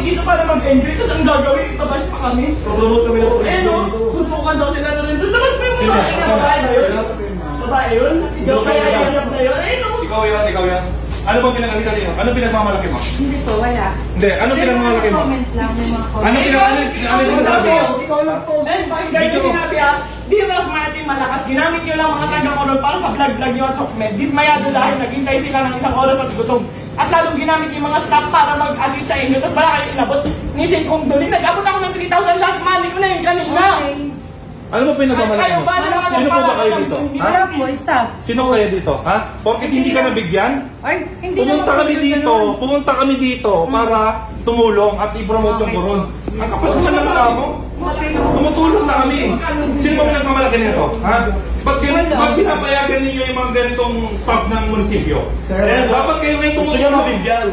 dito para mag-enjoy, tapos ang gagawin, itabash pa kami. Promote kami ng police dito. Suntukan daw sila na rin doon. Tapos may mga babae na yun. Babae yun? Ikaw kaya yayap na yun? Ikaw yan. Ano bang pinagkakita niyo? Ano pinagmamalaki mo? Hindi po, wala. Hindi, ano pinagmamalaki mo? Comment lang, may mga comment. Ano sinasabi mo? Ikaw lang po. Bakit ganyan sinabi di ba Martin malakas? Ginamit nyo lang mga taga-koron para sa vlog-vlog nyo at sokmed. Dismayado dahil naghintay sila ng isang oras at gutom. At lalong ginamit yung mga staff para mag-assist sa inyo. Tapos wala kayo inabot. Nisin kong duling. Nag-abot ako ng 3,000 last money ko na yun kanina. Ano mo pinagmamalaki mo? Sino po ba kayo dito? Wala po, staff. Sino kayo dito? Ha? Porkit hindi ka nabigyan? Ay, hindi Pumunta kami dito para tumulong at i-promote yung koron. Ang kapal naman ng tao. Tumutulong na kami. Sino ba pinagmamalaki nito? Ha? Ba't pinapayagan ninyo yung mga ganitong staff ng munisipyo? Sir, dapat kayo ngayon gusto niya mabigyan.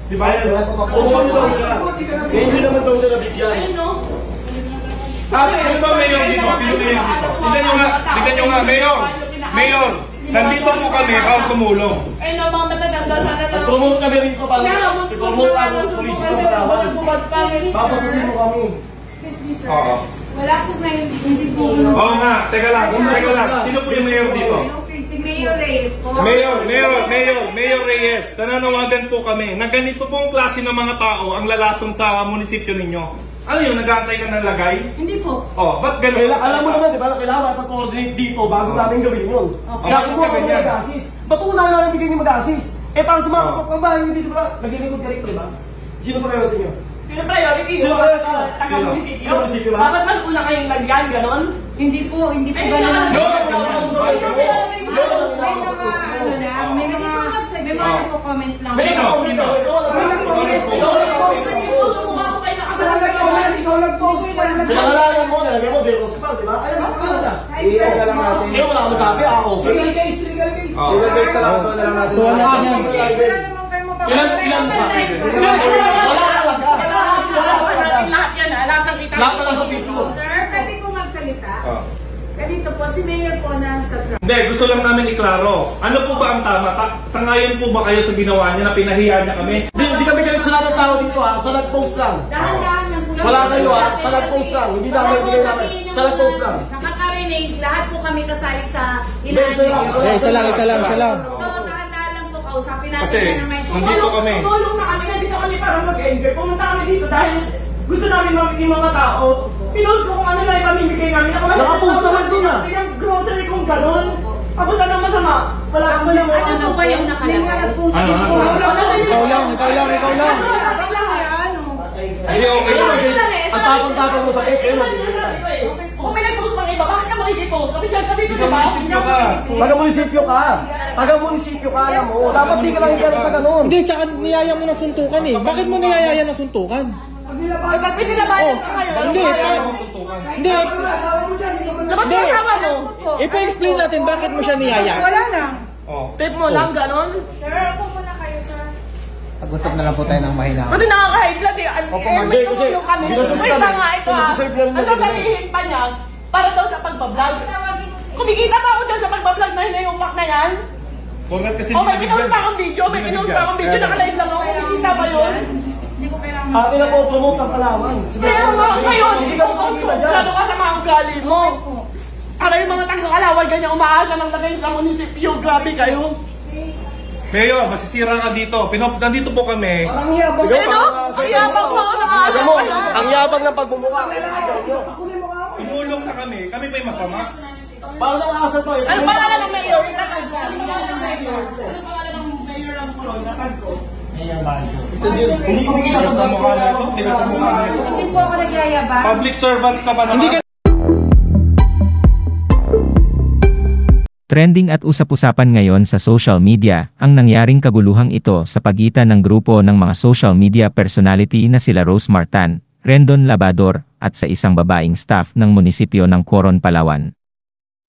Di ba? Pumunta daw siya. Hindi naman daw siya nabigyan. Ano ba mayor dito? Sino mayor dito? Tignan nyo nga, mayor! Nandito po kami para tumulong. Ay no, mga mataganda sana lang. Promote kami rito para i-promote ang police ng Palawan. Papasasin mo kami. Excuse me, sir. Oo. Wala po ngayon munisipyo. Oo nga, teka lang. Sino po yung mayor dito? Si Mayor Reyes po. Mayor Reyes, nananawagan po kami na ganito pong klase ng mga tao ang lalason sa munisipyo ninyo. Ano yun, nag-aantay ka ng lagay? Hindi po. Oh, ba't gano'n? Alam mo naman, di ba, kailangan mag-coordinate dito bago namin gawin yun. Okay. Kaya kung kami mag-assist, ba't una namin bigyan yung mag-assist? Eh, para sa mga kapagbahay nyo dito, naglilingkod ka rito, di ba? Sino pa kayo nyo? Sino priority? Sino priority? Taga-munisipyo? Munisipyo ba? Bakit mas una kayong lagyan, ganon? Hindi po gano'n. May mga nagko-comment lang. Ikaw nag-post. Pinangalanan mo, nalagay mo, Del Rosval, di ba? Ayun, pangalan. I-post na lang natin. Sino wala ka masabi? Ako. Legal case. Legal case na lang. So na lang natin. So natin yan. Ilan ba? Lahat yan, lahat ng kita. Lahat na lang sa picture. Sir, pwede po magsalita? Ganito po, si Mayor po nasa truck. Hindi, gusto lang namin iklaro. Ano po ba ang tama? Sangayon po ba kayo sa ginawa niya na pinahiya niya kami? Hindi kami galit sa lahat ng tao dito ha. Sa nag-post lang. Dahan-dahan lang po. Wala kayo ha. Sa nag-post lang. Hindi namin ibigay namin. Sa nag-post lang. Nakaka-renage, lahat po kami kasali sa Isa lang. So, dahan-dahan lang po kausapin natin Kasi, siya na may nandito kami. Tumulong na kami, nandito kami para mag-enjoy. Pumunta kami dito dahil gusto namin mamit yung mga tao. Pinost ko kung ano lang ipamimigay namin. Nakapost naman dun ah. Yung grocery kong gano'n. Tapos ano masama? Wala Ako lang, ano ba yung nakalagay? Ikaw lang. Hindi, okay lang. Ang tapang-tapang mo sa post, ayun, Kung may nag-post pang iba, bakit ka makikipost? Sabi ko diba? Taga-munisipyo ka. Taga-munisipyo ka, alam mo. Dapat di ka lang galit sa ganun. Hindi, tsaka niyaya mo na suntukan eh. Bakit mo niyayaya na suntukan? Ay, ba't pinilabayan ka kayo? Hindi, hindi. Dapat kasama mo? Ipa-explain natin bakit mo siya niyaya. Wala lang. Tape mo lang, gano'n? Sir, ako muna kayo, sir. Pag-usap na lang po tayo ng mahina. Kasi nakaka-high blood eh. May tumulong kami. binastos Wait kami. lang nga, ito So, ha. deserve yan Ang nila. sasabihin pa niya, para daw sa pagbablog. Kumikita pa ako dyan sa pagbablog na hinayupak na yan. Porkat kasi Oh, may pinost pa akong video. May pinost pa akong video. Naka-live lang ako. Kumikita pa yun. Hindi ko kailangan. Atin na po promote ng Palawan. Kaya nga, ngayon, Hindi ikaw ka pa makikita dyan. Gano'n ka sa mga ugali mo. Para yung mga taga-Kalawal, ganyan umaasa ng lagay sa munisipyo. Grabe kayo. Mayor, masisira ka dito. Nandito po kami. Ang yabang. Ano? Ang yabang mo. Alam mo, ang yabang ng pagmumukha. Tumulong na kami. Kami pa'y masama. Paano nang asa to? Ano pangalan ng mayor? Ano pangalan ng mayor? Ano pangalan ng mayor ng Coron? Natag ko. Hindi ko bigyan Tigas sa mukha na ito. Tigas sa mukha na ito. Hindi po ako nagyayabang. Public servant ka ba naman? Trending at usap-usapan ngayon sa social media ang nangyaring kaguluhang ito sa pagitan ng grupo ng mga social media personality na sila Rose Martan, Rendon Labador, at sa isang babaeng staff ng munisipyo ng Coron, Palawan.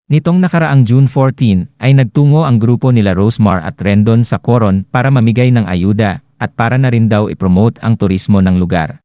Nitong nakaraang June 14 ay nagtungo ang grupo nila Rosemar at Rendon sa Coron para mamigay ng ayuda at para na rin daw ipromote ang turismo ng lugar.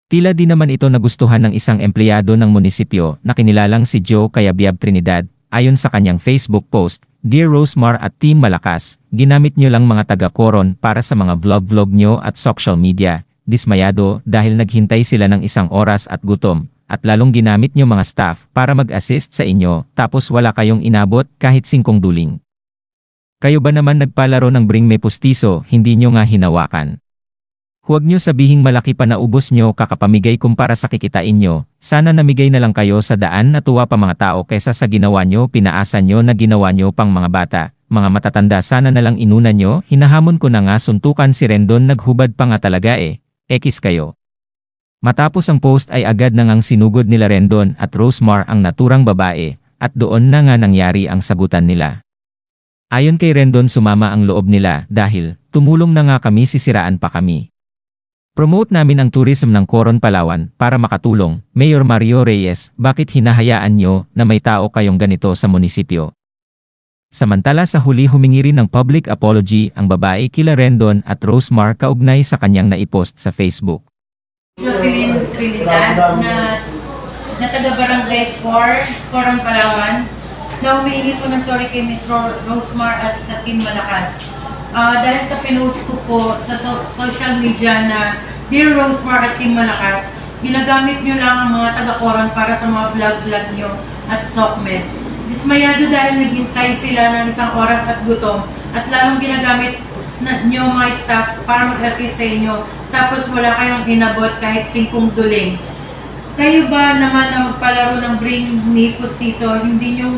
Tila di naman ito nagustuhan ng isang empleyado ng munisipyo na kinilalang si Joe Cayabyab Trinidad. Ayon sa kanyang Facebook post, "Dear Rosemar at Team Malakas, ginamit nyo lang mga taga-Coron para sa mga vlog-vlog nyo at social media. dismayado dahil naghintay sila ng 1 oras at gutom, at lalong ginamit nyo mga staff para mag-assist sa inyo tapos wala kayong inabot kahit 5 duling. Kayo ba naman nagpalaro ng Bring Me Pustiso, hindi nyo nga hinawakan? Huwag nyo sabihing malaki pa na ubos nyo kakapamigay kumpara sa kikitain nyo, sana namigay na lang kayo sa daan na tuwa pa mga tao kaysa sa ginawa nyo pinaasan nyo na ginawa nyo pang mga bata, mga matatanda sana na lang inuna nyo, hinahamon ko na nga suntukan si Rendon naghubad pa nga talaga ekis kayo. Matapos ang post ay agad na ngang sinugod nila Rendon at Rosemar ang naturang babae, at doon na nga nangyari ang sagutan nila. Ayon kay Rendon sumama ang loob nila dahil, tumulong na nga kami sisiraan pa kami. Promote namin ang tourism ng Coron Palawan para makatulong. Mayor Mario Reyes, bakit hinahayaan nyo na may tao kayong ganito sa munisipyo? Samantala sa huli humingi rin ng public apology ang babae kila Rendon at Rosemar kaugnay sa kanyang naipost sa Facebook. Jocelyn Trinidad na taga-barangay 4, Coron Palawan, na humihingi po ng sorry kay Ms. Rosemar at sa Team Malakas. Dahil sa pinost ko po sa social media na Dear Rosemar at Team Malakas, ginagamit nyo lang ang mga taga-Coron para sa mga vlog-vlog nyo at SOCMED. Dismayado dahil naghintay sila ng 1 oras at gutom at lalong ginagamit nyo mga staff para mag-assist sa inyo tapos wala kayong inabot kahit 5 duling. Kayo ba naman na magpalaro ng Bring Me Pustiso, hindi nyo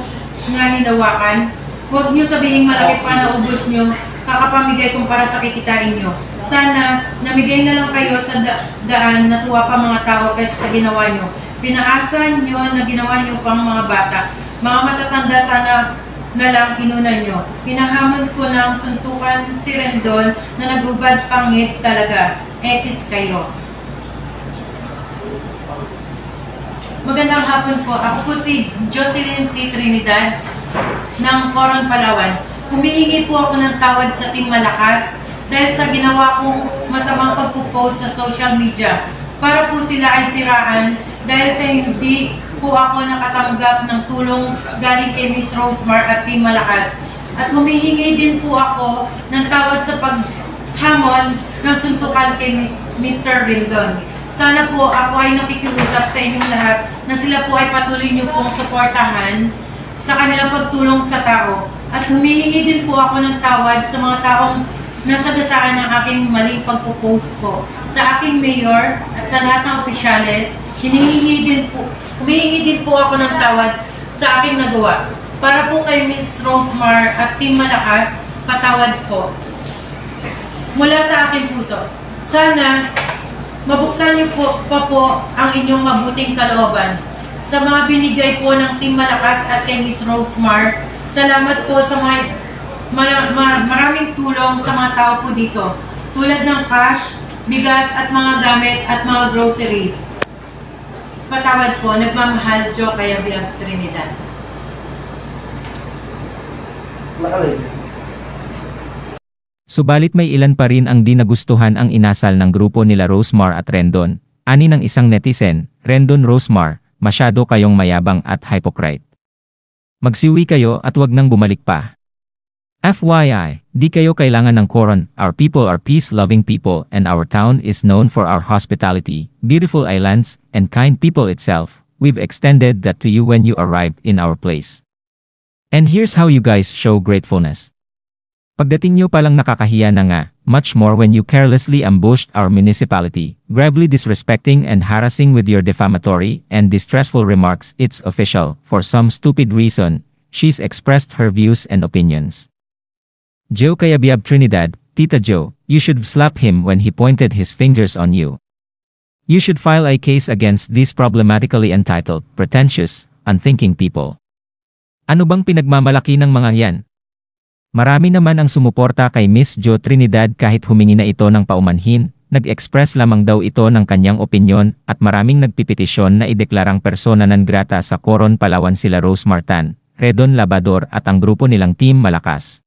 nga hinawakan? Huwag nyo sabihin malaki pa na ubos nyo, kakapamigay kumpara sa kikitain nyo. Sana, namigay na lang kayo sa daan na tuwa pa mga tao kaysa sa ginawa nyo. Pinaasan nyo na ginawa nyo pang mga bata. Mga matatanda sana na lang inuna nyo. Hinahamon ko ng suntukan si Rendon na nagbubad pangit talaga. Ekis kayo. Magandang hapon po. Ako po si Jocelyn C. Trinidad ng Coron Palawan. Humihingi po ako ng tawad sa Team Malakas dahil sa ginawa kong masamang pagpo-post sa social media para po sila ay siraan dahil sa hindi po ako nakatanggap ng tulong galing kay Ms. Rosemar at Team Malakas. At humihingi din po ako ng tawad sa paghamon ng suntukan kay Mr. Rendon. Sana po ako ay nakikiusap sa inyong lahat na sila po ay patuloy niyo pong suportahan sa kanilang pagtulong sa tao. At humihingi din po ako ng tawad sa mga taong nasagasaan ng aking maling pagpo-post ko. Sa aking mayor at sa lahat ng opisyales, humihingi din po ako ng tawad sa aking nagawa. Para po kay Ms. Rosemar at Team Malakas, patawad po. Mula sa aking puso. Sana mabuksan niyo pa po ang inyong mabuting kalooban. Sa mga binigay po ng Team Malakas at kay Ms. Rosemar, salamat po sa maraming tulong sa mga tao po dito. Tulad ng cash, bigas at mga gamit at mga groceries. Patawad po, nagmamahal Jo Cayabyab Trinidad. Subalit may ilan pa rin ang di nagustuhan ang inasal ng grupo nila Rosemar at Rendon. Ani ng isang netizen, Rendon Rosemar, masyado kayong mayabang at hypocrite. Magsiwi kayo at wag nang bumalik pa. FYI, di kayo kailangan ng Coron. Our people are peace-loving people and our town is known for our hospitality, beautiful islands, and kind people itself. We've extended that to you when you arrived in our place. And here's how you guys show gratefulness. Pagdating nyo palang nakakahiya na nga, much more when you carelessly ambushed our municipality, gravely disrespecting and harassing with your defamatory and distressful remarks. It's official, for some stupid reason, she's expressed her views and opinions. Jo Cayabyab Trinidad, Tita Jo, you should slap him when he pointed his fingers on you. You should file a case against these problematically entitled, pretentious, unthinking people. Ano bang pinagmamalaki ng mga yan? Marami naman ang sumuporta kay Miss Jo Trinidad kahit humingi na ito ng paumanhin, nag-express lamang daw ito ng kanyang opinyon at maraming nagpipetisyon na ideklarang persona non grata sa Coron Palawan sila Rosemar Tan, Rendon Labrador at ang grupo nilang Team Malakas.